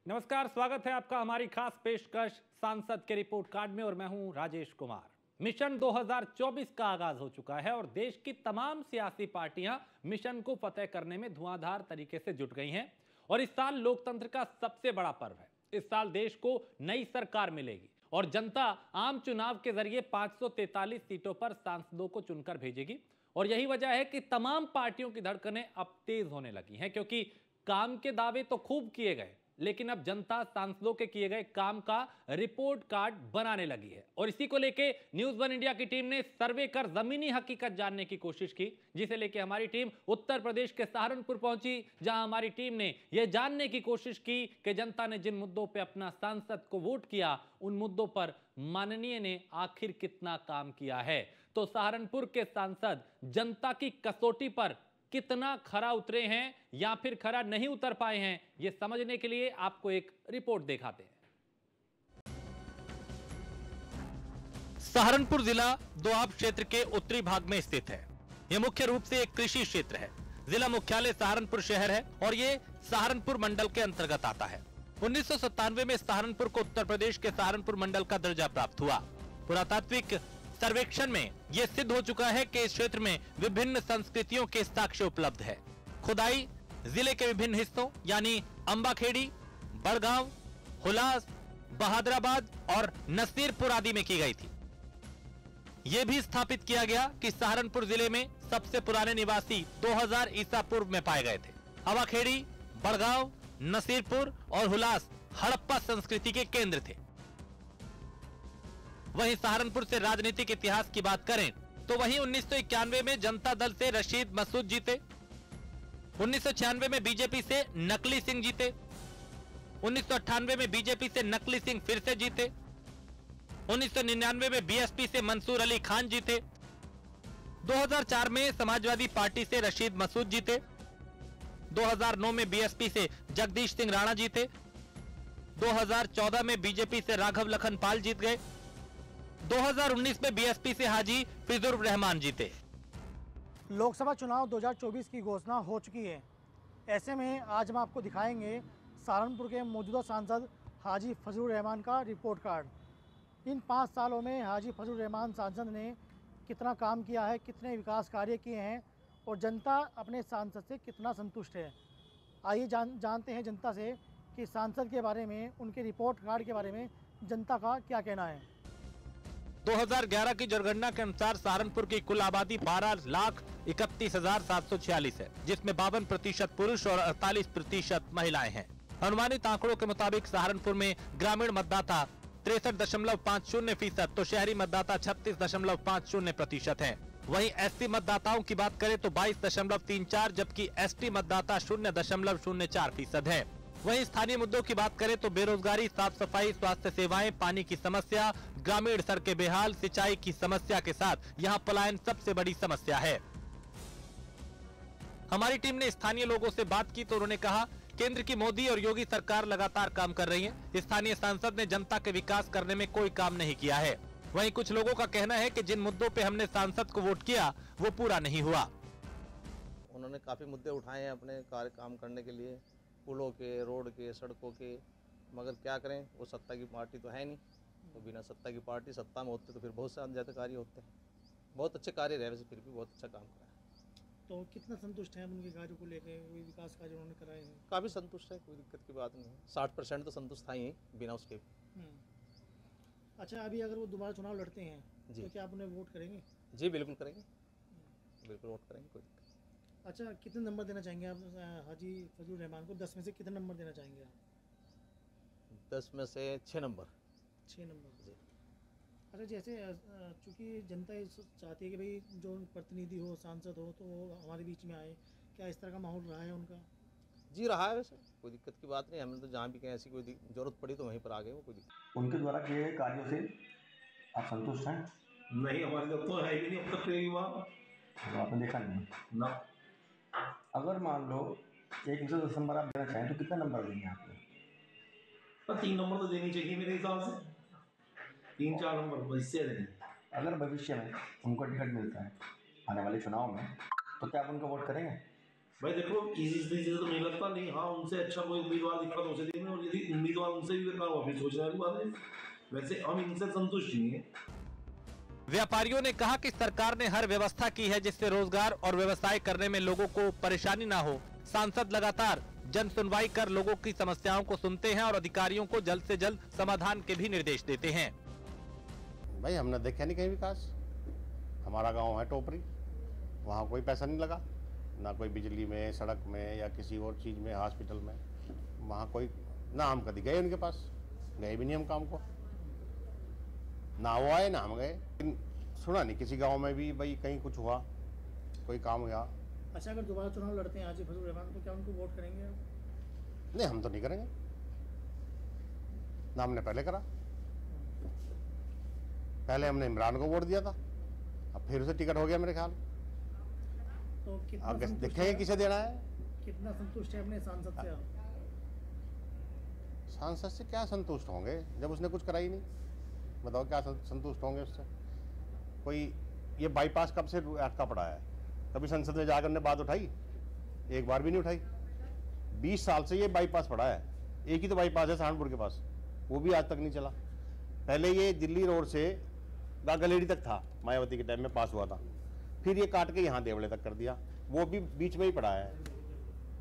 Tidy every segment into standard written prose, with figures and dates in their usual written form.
नमस्कार, स्वागत है आपका हमारी खास पेशकश सांसद के रिपोर्ट कार्ड में और मैं हूं राजेश कुमार। मिशन 2024 का आगाज हो चुका है और देश की तमाम सियासी पार्टियां मिशन को फतेह करने में धुआंधार तरीके से जुट गई हैं और इस साल लोकतंत्र का सबसे बड़ा पर्व है। इस साल देश को नई सरकार मिलेगी और जनता आम चुनाव के जरिए 543 सीटों पर सांसदों को चुनकर भेजेगी और यही वजह है कि तमाम पार्टियों की धड़कनें अब तेज होने लगी हैं, क्योंकि काम के दावे तो खूब किए गए लेकिन अब जनता सांसदों के किए गए काम का रिपोर्ट कार्ड बनाने लगी है। और इसी को लेके न्यूज़ वन इंडिया की टीम ने सर्वे कर जमीनी हकीकत जानने की कोशिश की, जिसे लेके हमारी टीम उत्तर प्रदेश के सहारनपुर पहुंची, जहां हमारी टीम ने यह जानने की कोशिश की कि जनता ने जिन मुद्दों पर अपना सांसद को वोट किया उन मुद्दों पर माननीय ने आखिर कितना काम किया है। तो सहारनपुर के सांसद जनता की कसौटी पर कितना खरा उतरे हैं या फिर खरा नहीं उतर पाए हैं, यह समझने के लिए आपको एक रिपोर्ट दिखाते हैं। सहारनपुर जिला दोआब क्षेत्र के उत्तरी भाग में स्थित है। यह मुख्य रूप से एक कृषि क्षेत्र है। जिला मुख्यालय सहारनपुर शहर है और ये सहारनपुर मंडल के अंतर्गत आता है। 1997 में सहारनपुर को उत्तर प्रदेश के सहारनपुर मंडल का दर्जा प्राप्त हुआ। पुरातात्विक सर्वेक्षण में यह सिद्ध हो चुका है कि इस क्षेत्र में विभिन्न संस्कृतियों के साक्ष्य उपलब्ध है। खुदाई जिले के विभिन्न हिस्सों यानी अंबाखेड़ी, बड़गांव, हुलास, बहादुराबाद और नसीरपुर आदि में की गई थी। यह भी स्थापित किया गया कि सहारनपुर जिले में सबसे पुराने निवासी 2000 ईसा पूर्व में पाए गए थे। अंबाखेड़ी, बड़गांव, नसीरपुर और हुलास हड़प्पा संस्कृति के केंद्र थे। वहीं सहारनपुर से राजनीतिक इतिहास की बात करें तो वहीं 1991 में जनता दल से रशीद मसूद जीते, 1996 में बीजेपी से नकली सिंह जीते, 1998 में बीजेपी से नकली सिंह फिर से जीते, 1999 में बीएसपी से मंसूर अली खान जीते, 2004 में समाजवादी पार्टी से रशीद मसूद जीते, 2009 में बीएसपी से जगदीश सिंह राणा जीते, 2014 में बीजेपी से राघव लखन पाल जीत गए, 2019 में बीएसपी से हाजी फिजुर रहमान जीते। लोकसभा चुनाव 2024 की घोषणा हो चुकी है। ऐसे में आज हम आपको दिखाएंगे सहारनपुर के मौजूदा सांसद हाजी फजलुर रहमान का रिपोर्ट कार्ड। इन 5 सालों में हाजी फजलुर रहमान सांसद ने कितना काम किया है, कितने विकास कार्य किए हैं और जनता अपने सांसद से कितना संतुष्ट है। आइए जानते हैं जनता से कि सांसद के बारे में, उनके रिपोर्ट कार्ड के बारे में जनता का क्या कहना है। 2011 की जनगणना के अनुसार सहारनपुर की कुल आबादी 12,31,746 है, जिसमें 52% पुरुष और 48% महिलाएं हैं। अनुमानित आंकड़ों के मुताबिक सहारनपुर में ग्रामीण मतदाता 63.50% तो शहरी मतदाता 36.50% हैं। वहीं एससी मतदाताओं की बात करें तो 22.34, जबकि एसटी मतदाता 0.04% है। वहीं स्थानीय मुद्दों की बात करें तो बेरोजगारी, साफ सफाई, स्वास्थ्य सेवाएं, पानी की समस्या, ग्रामीण सड़कें बेहाल, सिंचाई की समस्या के साथ यहां पलायन सबसे बड़ी समस्या है। हमारी टीम ने स्थानीय लोगों से बात की तो उन्होंने कहा, केंद्र की मोदी और योगी सरकार लगातार काम कर रही है। स्थानीय सांसद ने जनता के विकास करने में कोई काम नहीं किया है। वहीं कुछ लोगों का कहना है कि जिन मुद्दों पे हमने सांसद को वोट किया वो पूरा नहीं हुआ। उन्होंने काफी मुद्दे उठाए हैं अपने कार्य काम करने के लिए, पुलों के, रोड के, सड़कों के, मगर क्या करें, वो सत्ता की पार्टी तो है नहीं। तो बिना सत्ता की पार्टी सत्ता में होते तो फिर बहुत से ज़्यादा कार्य होते हैं। बहुत अच्छे कार्य रहे, वैसे फिर भी बहुत अच्छा काम करा है। तो कितना संतुष्ट हैं उनके कार्यों को लेकर, कोई विकास कार्य उन्होंने कराए हैं? काफ़ी संतुष्ट है, कोई दिक्कत की बात नहीं है। 60% तो संतुष्ट था ही बिना उसके। अच्छा, अभी अगर वो दोबारा चुनाव लड़ते हैं जी, तो क्या आप उन्हें वोट करेंगे? जी बिल्कुल करेंगे, बिल्कुल वोट करेंगे, कोई दिक्कत। अच्छा, कितने नंबर देना चाहेंगे आप हाजी फजलुर रहमान को? 10 में से कितने नंबर देना चाहेंगे आप? 10 में से 6 नंबर। 6 नंबर जी। अच्छा, जैसे चूँकि जनता चाहती है कि भाई जो प्रतिनिधि हो, सांसद हो, तो वो हमारे बीच में आए, क्या इस तरह का माहौल रहा है उनका? जी रहा है, वैसे कोई दिक्कत की बात नहीं। हमने तो जहाँ भी कहीं ऐसी कोई जरूरत पड़ी तो वहीं पर आ गए, वो कोई दिक्कत। उनके द्वारा किए गए कार्यों से आप संतुष्ट हैं? नहीं, हमारे तक तो है ही नहीं अब तक के युवा। तो आपने देखा नहीं ना। अगर मान लो 1 दिसंबर आप देना चाहें तो कितना नंबर देंगे आप? 3 नंबर तो देनी चाहिए मेरे हिसाब से, 3-4 नंबर इससे देंगे। अगर भविष्य में उनको टिकट मिलता है आने वाले चुनाव में, तो क्या आप उनको वोट करेंगे? भाई देखो, इस स्थिति से तो नहीं लगता, नहीं हाँ उनसे अच्छा कोई उम्मीदवार दिखा तो उसे देंगे, और यदि सवाल उनसे भी करना होगा, फिर सोचने वाली बात है। वैसे हम इनसे संतुष्ट नहीं है। व्यापारियों ने कहा कि सरकार ने हर व्यवस्था की है जिससे रोजगार और व्यवसाय करने में लोगों को परेशानी ना हो। सांसद लगातार जन सुनवाई कर लोगों की समस्याओं को सुनते हैं और अधिकारियों को जल्द से जल्द समाधान के भी निर्देश देते हैं। भाई हमने देखा नहीं कहीं विकास। हमारा गांव है टोपरी, वहाँ कोई पैसा नहीं लगा, ना कोई बिजली में, सड़क में या किसी और चीज़ में, हॉस्पिटल में। वहाँ कोई ना हम कभी गए उनके पास, गए भी नहीं हम काम को, ना वो आए ना हम गए। सुना नहीं किसी गांव में भी भाई कहीं कुछ हुआ, कोई काम हुआ। अच्छा, अगर दोबारा चुनाव लड़ते हैं हाजी फजलुर रहमान तो क्या उनको वोट करेंगे आप? नहीं, हम तो नहीं करेंगे ना, हमने पहले करा। पहले हमने इमरान को वोट दिया था, अब फिर उसे टिकट हो गया मेरे ख्याल। तो कितना आगे संतुष्ट देखेंगे है? किसे देना है। कितना संतुष्ट है अपने सांसद से आप? सांसद से क्या संतुष्ट होंगे जब उसने कुछ करा ही नहीं। बताओ क्या संतुष्ट होंगे उससे। कोई ये बाईपास कब से अटका पड़ा है? कभी संसद में जाकर ने बात उठाई? एक बार भी नहीं उठाई। 20 साल से ये बाईपास पड़ा है। एक ही तो बाईपास है सहारनपुर के पास, वो भी आज तक नहीं चला। पहले ये दिल्ली रोड से गागलेडी तक था, मायावती के टाइम में पास हुआ था। फिर ये काट के यहाँ देवड़े तक कर दिया, वो भी बीच में ही पड़ा है,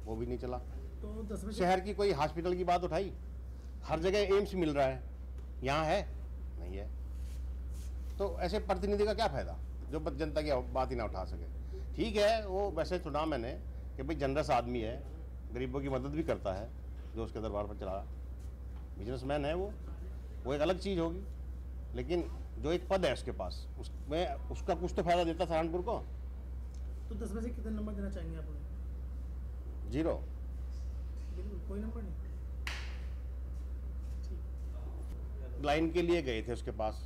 वो भी नहीं चला। तो 10 में से शहर की कोई हॉस्पिटल की बात उठाई? हर जगह एम्स मिल रहा है, यहाँ है नहीं है। तो ऐसे प्रतिनिधि का क्या फायदा जो जनता की बात ही ना उठा सके। ठीक है, वो वैसे चुना मैंने कि भाई जनरस आदमी है, गरीबों की मदद भी करता है, जो उसके दरबार पर चला, बिजनेसमैन है वो एक अलग चीज़ होगी। लेकिन जो एक पद है उसके पास, उसमें उसका कुछ तो फायदा देता सहारनपुर को। तो 10 में से कितने नंबर देना चाहेंगे आप उन्हें? 0। बिल्कुल कोई नंबर नहीं। लाइन के लिए गए थे उसके पास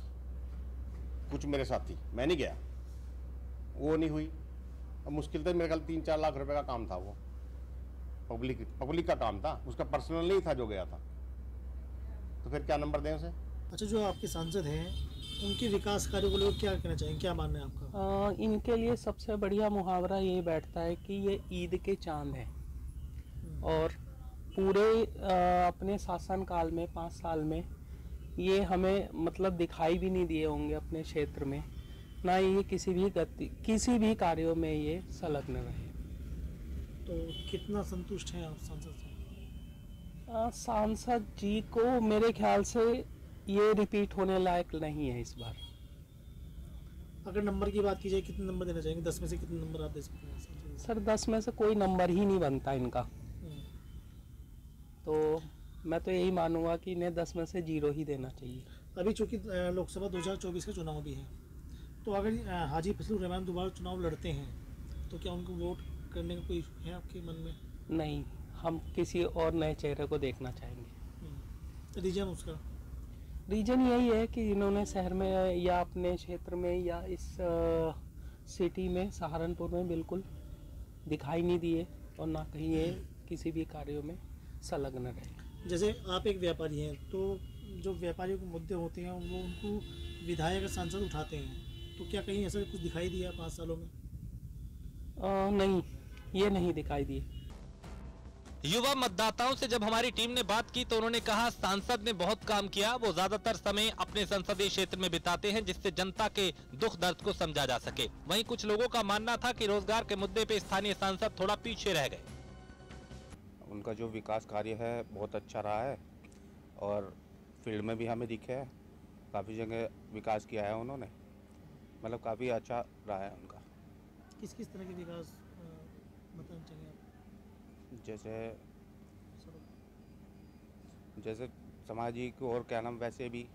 कुछ मेरे साथी, मैं नहीं गया, वो नहीं हुई। अब मुश्किल से मेरे ख्याल 3-4 लाख रुपए का काम था, वो पब्लिक का काम था, उसका पर्सनल नहीं था जो गया था। तो फिर क्या नंबर दें उसे? अच्छा, जो आपके सांसद हैं उनके विकास कार्यों को लोग क्या कहना चाहेंगे, क्या मानना है आपका? इनके लिए सबसे बढ़िया मुहावरा ये बैठता है कि ये ईद के चांद हैं और पूरे अपने शासनकाल में 5 साल में ये हमें मतलब दिखाई भी नहीं दिए होंगे अपने क्षेत्र में, ना ये किसी भी कार्यों में ये संलग्न रहे। तो कितना संतुष्ट हैं आप सांसद से? सांसद जी को मेरे ख्याल से ये रिपीट होने लायक नहीं है इस बार। अगर नंबर की बात की जाए, कितने नंबर देना चाहेंगे? 10 में से कितने नंबर आप दे सकते हैं सांसद से? सर 10 में से कोई नंबर ही नहीं बनता इनका, तो मैं तो यही मानूंगा कि इन्हें 10 में से 0 ही देना चाहिए। अभी चूंकि लोकसभा 2024 का चुनाव भी है, तो अगर हाजी फजलुर रहमान दोबारा चुनाव लड़ते हैं तो क्या उनको वोट करने का कोई है आपके मन में? नहीं, हम किसी और नए चेहरे को देखना चाहेंगे। रीजन उसका? रीजन यही है कि इन्होंने शहर में या अपने क्षेत्र में या इस सिटी में सहारनपुर में बिल्कुल दिखाई नहीं दिए और ना कहीं ये किसी भी कार्यों में संलग्न रहे। जैसे आप एक व्यापारी हैं, तो जो व्यापारियों के मुद्दे होते हैं वो उनको विधायक और सांसद उठाते हैं, तो क्या कहीं ऐसा कुछ दिखाई दिया 5 सालों में? नहीं, ये नहीं दिखाई दिए। युवा मतदाताओं से जब हमारी टीम ने बात की तो उन्होंने कहा सांसद ने बहुत काम किया, वो ज्यादातर समय अपने संसदीय क्षेत्र में बिताते हैं जिससे जनता के दुख दर्द को समझा जा सके। वहीं कुछ लोगों का मानना था कि रोजगार के मुद्दे पे स्थानीय सांसद थोड़ा पीछे रह गए। उनका जो विकास कार्य है बहुत अच्छा रहा है और फील्ड में भी हमें दिखे है, काफ़ी जगह विकास किया है उन्होंने, मतलब काफ़ी अच्छा रहा है उनका। किस किस तरह के विकास बताना चाहिए आप? जैसे सामाजिक और क्या नाम, वैसे भी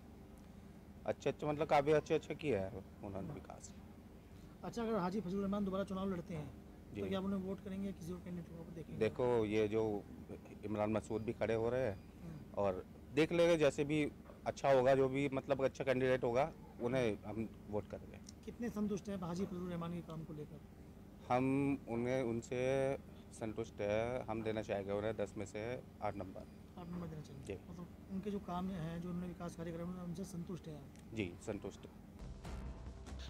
अच्छे मतलब काफ़ी अच्छे किए हैं उन्होंने विकास। अच्छा, अगर हाजी फजलुर रहमान दोबारा चुनाव लड़ते हैं तो जी। क्या आप उन्हें वोट करेंगे या किसी और कैंडिडेट को देखेंगे? देखो ये जो इमरान मसूद भी खड़े हो रहे हैं और देख लेंगे, जैसे भी अच्छा होगा, जो भी मतलब अच्छा कैंडिडेट होगा उन्हें हम वोट करेंगे। कितने संतुष्ट हैं हाजी फजलुर रहमान के काम को लेकर? हम उनसे संतुष्ट है, हम देना चाहेंगे उन्हें 10 में से 8 नंबर। 8 नंबर देना चाहिए? जी। मतलब उनके जो काम हैं, जो उन्होंने विकास कार्य करे, उनसे संतुष्ट हैं आप? जी संतुष्ट।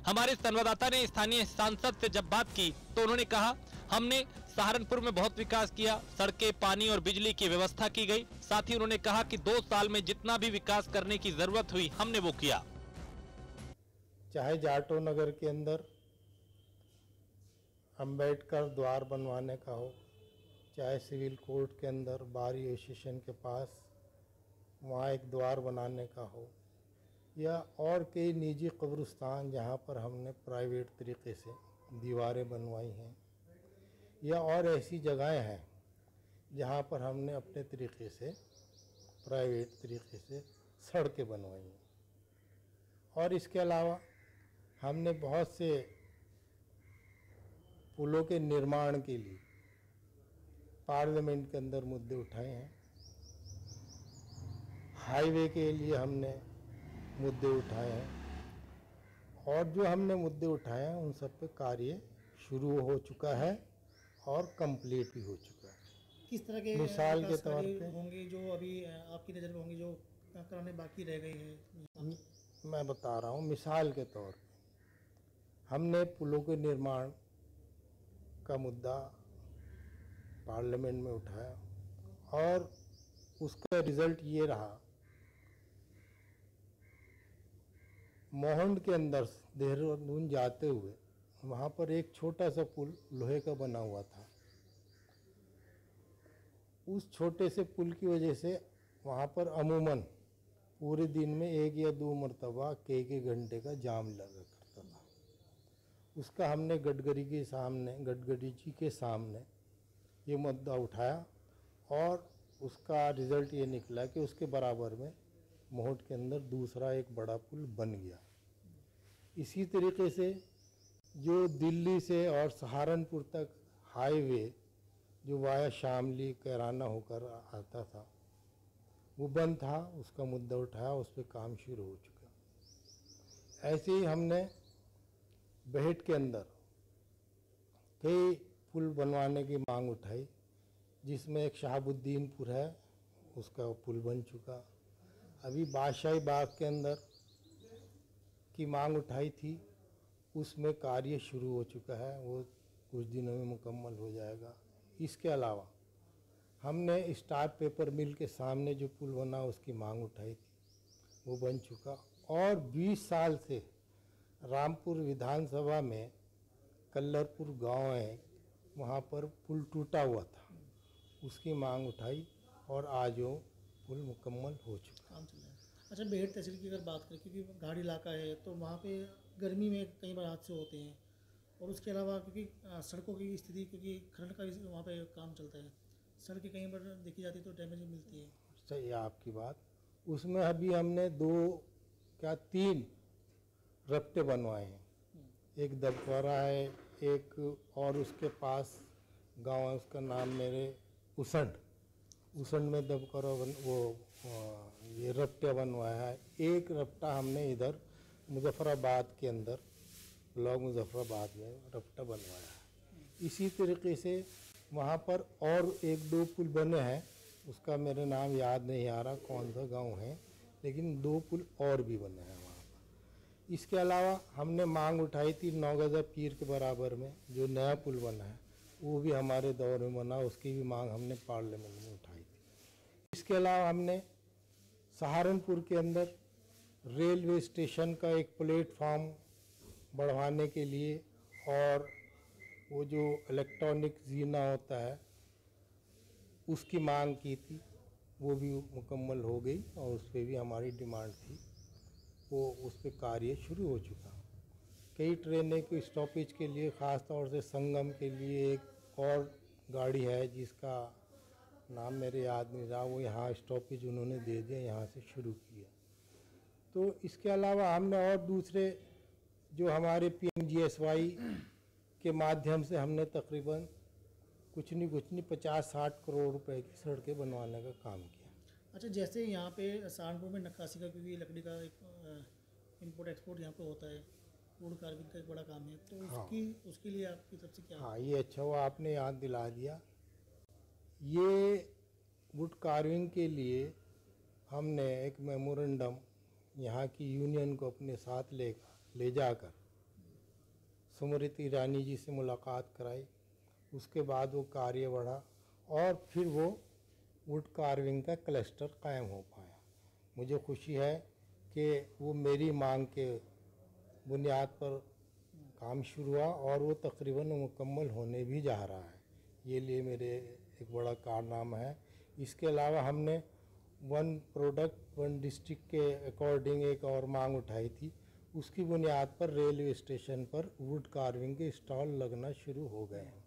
हमारे संवाददाता ने स्थानीय सांसद से जब बात की तो उन्होंने कहा, हमने सहारनपुर में बहुत विकास किया, सड़कें, पानी और बिजली की व्यवस्था की गई। साथ ही उन्होंने कहा कि 2 साल में जितना भी विकास करने की जरूरत हुई हमने वो किया। चाहे जाटो नगर के अंदर अंबेडकर द्वार बनवाने का हो, चाहे सिविल कोर्ट के अंदर बार एसोसिएशन के पास वहाँ एक द्वार बनाने का हो, या और कई निजी कब्रिस्तान जहाँ पर हमने प्राइवेट तरीके से दीवारें बनवाई हैं, या और ऐसी जगहें हैं जहाँ पर हमने अपने तरीके से प्राइवेट तरीके से सड़कें बनवाई हैं। और इसके अलावा हमने बहुत से पुलों के निर्माण के लिए पार्लियामेंट के अंदर मुद्दे उठाए हैं। हाईवे के लिए हमने मुद्दे उठाए हैं, और जो हमने मुद्दे उठाए हैं उन सब पे कार्य शुरू हो चुका है और कंप्लीट भी हो चुका है। किस तरह के मिसाल के विकास तौर कार्य पे होंगे जो अभी आपकी नज़र में होंगे, जो कराने बाकी रह गए हैं? मैं बता रहा हूँ, मिसाल के तौर पे हमने पुलों के निर्माण का मुद्दा पार्लियामेंट में उठाया और उसका रिजल्ट ये रहा, मोहंड के अंदर देहरादून जाते हुए वहाँ पर एक छोटा सा पुल लोहे का बना हुआ था। उस छोटे से पुल की वजह से वहाँ पर अमूमन पूरे दिन में 1 या 2 मरतबा कई घंटे का जाम लगा करता था। उसका हमने गडकरी जी के सामने ये मुद्दा उठाया और उसका रिज़ल्ट ये निकला कि उसके बराबर में मोहट के अंदर दूसरा एक बड़ा पुल बन गया। इसी तरीके से जो दिल्ली से और सहारनपुर तक हाईवे जो वाया शामली कैराना होकर आता था वो बंद था, उसका मुद्दा उठाया, उस पर काम शुरू हो चुका। ऐसे ही हमने बेहट के अंदर कई पुल बनवाने की मांग उठाई, जिसमें एक शहाबुद्दीनपुर है, उसका पुल बन चुका। अभी बादशाही बाग के अंदर की मांग उठाई थी, उसमें कार्य शुरू हो चुका है, वो कुछ दिनों में मुकम्मल हो जाएगा। इसके अलावा हमने स्टार पेपर मिल के सामने जो पुल बना उसकी मांग उठाई थी, वो बन चुका। और 20 साल से रामपुर विधानसभा में कल्लरपुर गांव है, वहाँ पर पुल टूटा हुआ था, उसकी मांग उठाई और आज वो पुल मुकम्मल हो चुका। काम चल रहा है। अच्छा, बेहट तहसील की अगर बात करें, क्योंकि पहाड़ी इलाका है तो वहाँ पे गर्मी में कई बार हादसे होते हैं, और उसके अलावा क्योंकि सड़कों की स्थिति, क्योंकि खनन का भी वहाँ पे काम चलता है, सड़कें कहीं पर देखी जाती है तो डैमेज मिलती है। सही है आपकी बात। उसमें अभी हमने 3 रफ्ते बनवाए हैं। एक दबकरा है, एक और उसके पास गांव है, उसका नाम मेरे उसंड में दबकरा ये रफ्ते बनवाया है। एक रफ्ता हमने इधर मुजफ्फराबाद के अंदर ब्लॉक मुजफ्फराबाद में रफ्ता बनवाया है। इसी तरीके से वहाँ पर और 1-2 पुल बने हैं, उसका मेरे नाम याद नहीं आ रहा कौन सा गांव है, लेकिन 2 पुल और भी बने हैं वहाँ पर। इसके अलावा हमने मांग उठाई थी नौगज़ा पीर के बराबर में जो नया पुल बना है, वो भी हमारे दौर में बना, उसकी भी मांग हमने पार्लियामेंट में उठाई थी। इसके अलावा हमने सहारनपुर के अंदर रेलवे स्टेशन का एक प्लेटफॉर्म बढ़वाने के लिए और वो जो इलेक्ट्रॉनिक जीना होता है उसकी मांग की थी, वो भी मुकम्मल हो गई और उस पर भी हमारी डिमांड थी, वो उस पर कार्य शुरू हो चुका। कई ट्रेनें को स्टॉपेज के लिए, ख़ास तौर से संगम के लिए एक और गाड़ी है जिसका नाम मेरे याद नहीं रहा, वो यहाँ स्टॉपेज उन्होंने दे दिया, यहाँ से शुरू किया। तो इसके अलावा हमने और दूसरे जो हमारे PMGSY के माध्यम से हमने तकरीबन कुछ नहीं 50-60 करोड़ रुपए की सड़कें बनवाने का काम किया। अच्छा, जैसे यहाँ पे सहारनपुर में नक्काशी का, क्योंकि लकड़ी का एक इम्पोर्ट एक्सपोर्ट यहाँ पे होता है, वुड कार्विंग का एक बड़ा काम है, तो हाँ। उसके लिए आपकी तरफ से क्या? हाँ, ये अच्छा हुआ आपने याद दिला दिया। ये वुड कार्विंग के लिए हमने एक मेमोरेंडम यहाँ की यूनियन को अपने साथ ले जाकर स्मृति ईरानी जी से मुलाकात कराई। उसके बाद वो कार्य बढ़ा और फिर वो वुड कार्विंग का क्लस्टर कायम हो पाया। मुझे खुशी है कि वो मेरी मांग के बुनियाद पर काम शुरू हुआ और वो तकरीबन मुकम्मल होने भी जा रहा है। ये लिए मेरे एक बड़ा कारनामा है। इसके अलावा हमने वन प्रोडक्ट वन डिस्ट्रिक्ट के अकॉर्डिंग एक और मांग उठाई थी। उसकी बुनियाद पर रेलवे स्टेशन पर वुड कार्विंग के स्टॉल लगना शुरू हो गए हैं।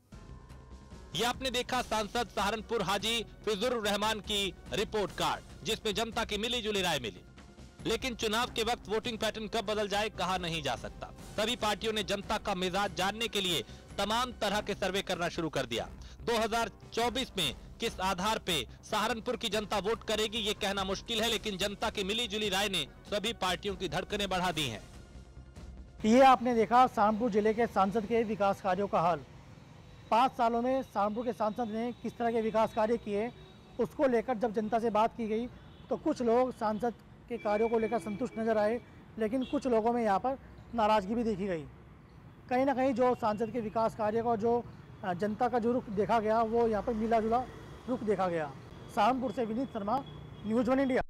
ये आपने देखा सांसद सहारनपुर हाजी फिजूर रहमान की रिपोर्ट कार्ड, जिसमें जनता की मिली जुली राय मिली। लेकिन चुनाव के वक्त वोटिंग पैटर्न कब बदल जाए कहा नहीं जा सकता। सभी पार्टियों ने जनता का मिजाज जानने के लिए तमाम तरह के सर्वे करना शुरू कर दिया। 2024 में किस आधार पे सहारनपुर की जनता वोट करेगी ये कहना मुश्किल है, लेकिन जनता की मिली जुली राय ने सभी पार्टियों की धड़कनें बढ़ा दी हैं। ये आपने देखा सहारनपुर जिले के सांसद के विकास कार्यों का हाल। 5 सालों में सहारनपुर के सांसद ने किस तरह के विकास कार्य किए, उसको लेकर जब जनता से बात की गई तो कुछ लोग सांसद के कार्यों को लेकर संतुष्ट नजर आए, लेकिन कुछ लोगों में यहाँ पर नाराज़गी भी देखी गई। कहीं ना कहीं जो सांसद के विकास कार्य का जो जनता का जो रुख देखा गया वो यहाँ पर मिला जुला रुख देखा गया। सहारनपुर से विनीत शर्मा, न्यूज़ 1 इंडिया।